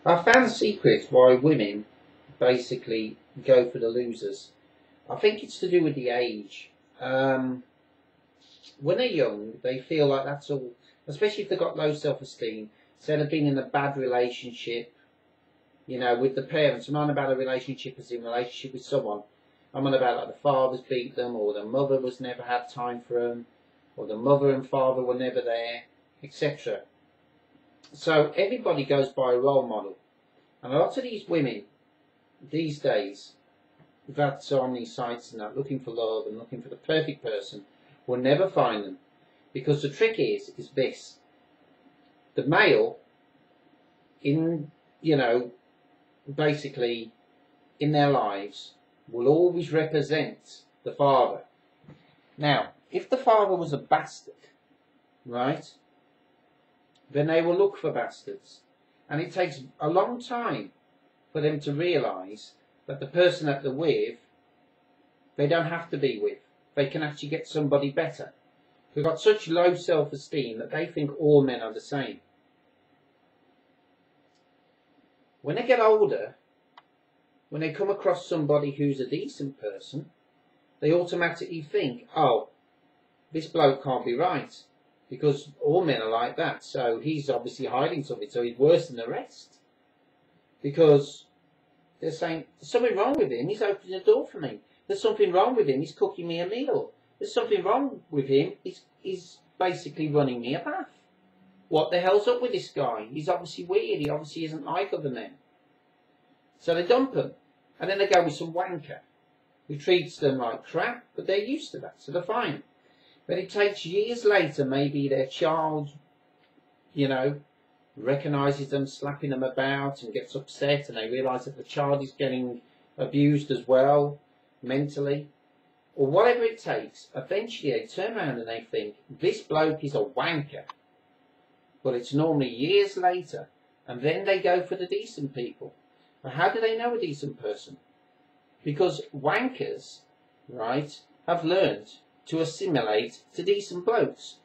I found the secret why women basically go for the losers. I think it's to do with the age. When they're young, they feel like that's all, especially if they've got low self-esteem. So they've been in a bad relationship, with the parents. I'm not about a relationship as in relationship with someone. I'm on about like the father's beat them, or the mother was never had time for them, or the mother and father were never there, etc. So everybody goes by a role model. And a lot of these women these days that's on these sites and that, looking for love and looking for the perfect person, will never find them. Because the trick is this. The male, in, basically in their lives, will always represent the father. Now, if the father was a bastard, right, then they will look for bastards. And it takes a long time for them to realise that the person that they're with, they don't have to be with. They can actually get somebody better. They've got such low self-esteem that they think all men are the same. When they get older, when they come across somebody who's a decent person, they automatically think, oh, this bloke can't be right, because all men are like that, so he's obviously hiding something, so he's worse than the rest. Because they're saying, there's something wrong with him, he's opening the door for me. There's something wrong with him, he's cooking me a meal. There's something wrong with him, he's basically running me a bath. What the hell's up with this guy? He's obviously weird, he obviously isn't like other men. So they dump him, and then they go with some wanker who treats them like crap, but they're used to that, so they're fine. But it takes years later, maybe their child, recognises them slapping them about and gets upset, and they realise that the child is getting abused as well, mentally, or whatever it takes. Eventually they turn around and they think, this bloke is a wanker. But it's normally years later, and then they go for the decent people. But how do they know a decent person? Because wankers, right, have learned to assimilate to decent blokes.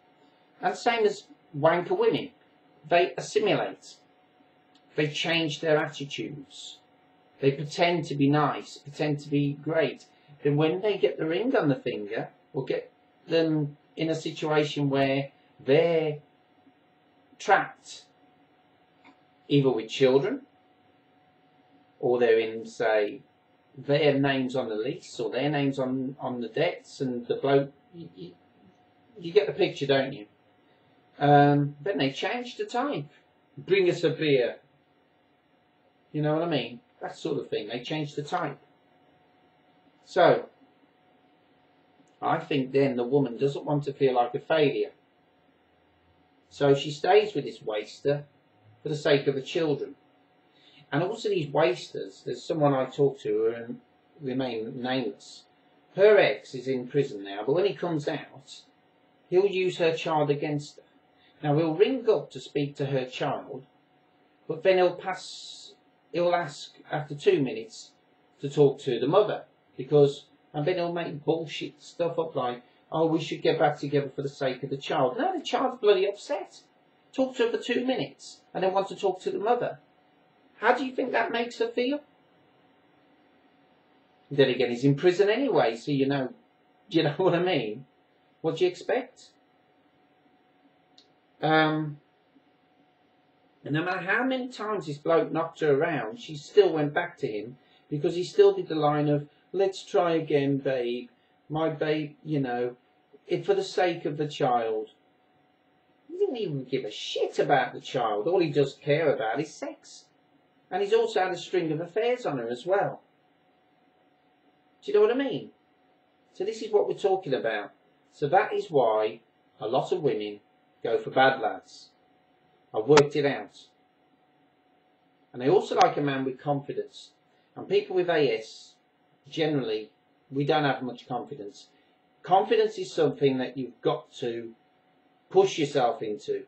And same as wanker women. They assimilate. They change their attitudes. They pretend to be nice, pretend to be great. Then when they get the ring on the finger, or get them in a situation where they're trapped, either with children, or they're in, say, their names on the lease, or their names on the debts, and the bloke, you get the picture, don't you? Then they change the type. Bring us a beer. You know what I mean? That sort of thing. They change the type. So, I think then the woman doesn't want to feel like a failure. So she stays with this waster for the sake of the children. And also these wasters, there's someone I talk to who remain nameless. Her ex is in prison now, but when he comes out, he'll use her child against her. Now he'll ring up to speak to her child, but then he'll ask after 2 minutes to talk to the mother, and then he'll make bullshit stuff up like, oh, we should get back together for the sake of the child. No, the child's bloody upset. Talk to her for 2 minutes, and then want to talk to the mother. How do you think that makes her feel? Then again, he's in prison anyway, so you know what I mean? What do you expect? And no matter how many times this bloke knocked her around, she still went back to him, because he still did the line of, let's try again, babe. My babe, if for the sake of the child. He didn't even give a shit about the child. All he does care about is sex. And he's also had a string of affairs on her as well. Do you know what I mean? So this is what we're talking about. So that is why a lot of women go for bad lads. I've worked it out. And they also like a man with confidence. And people with AS, generally, we don't have much confidence. Confidence is something that you've got to push yourself into.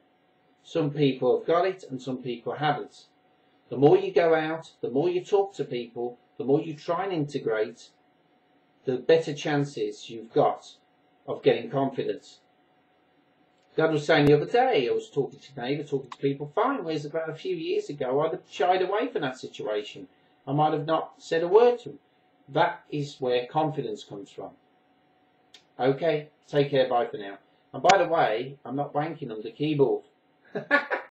Some people have got it and some people haven't. The more you go out, the more you talk to people, the more you try and integrate, the better chances you've got of getting confidence. Dad was saying the other day, I was talking to neighbour, talking to people, fine, whereas about a few years ago I'd have shied away from that situation. I might have not said a word to him. That is where confidence comes from. Okay, take care, bye for now. And by the way, I'm not wanking on the keyboard.